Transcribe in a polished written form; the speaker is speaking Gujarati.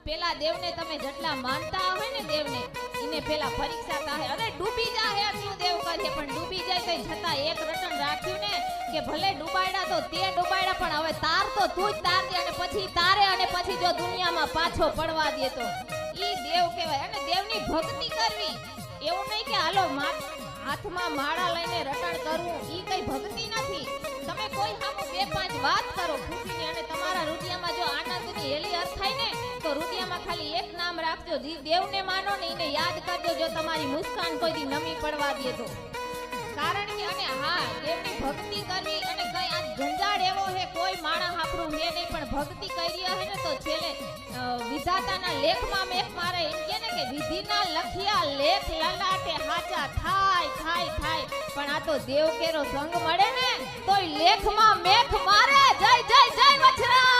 પેલા દેવને તમે જેટલા માનતા હોય ને દેવને એને પેલા પરીક્ષા કાહે અરે ડૂબી જાહે એટલું દેવ કહે પણ ડૂબી જાય કઈ છતાં એક રટણ રાખ્યું ને કે ભલે ડૂબાડ્યા તો તે ડૂબાડ્યા પણ હવે તાર તો તું જ તાર દે અને પછી તારે અને પછી જો દુનિયામાં પાછો પડવા દે તો ઈ દેવ કહેવાય અને દેવની ભક્તિ કરવી એવું નહીં કે હાલો હાથમાં માળા લઈને રટણ કરવું ઈ કઈ ભક્તિ નથી તમે કોઈ સામુ બે પાંચ વાત કરો ખુશીની અને તમારા હૃદયમાં જો આનંદની હેલી અર્થ થાય ને તો હૃદયમાં ખાલી એક નામ રાખજો જે દેવને માનો ને એને યાદ કરજો જો તમારી મુસ્કાન કોઈ દી નમી પડવા દે તો કારણ કે અને હા દેવની ભક્તિ કરવી અને કઈ આ જંજાળ એવો હે કોઈ માણા હાપરું મે નહીં પણ ભક્તિ કરી હે ને તો છેલ્લે વિધાતાના લેખમાં મેખ મારે એમ કે ને કે વિધિના લખિયા લેખ લલાટે હાચા થાય પણ આ તો દેવ કેરો સંગ મળે ને તોય લેખમાં મેખ મારે જય જય જય વછરા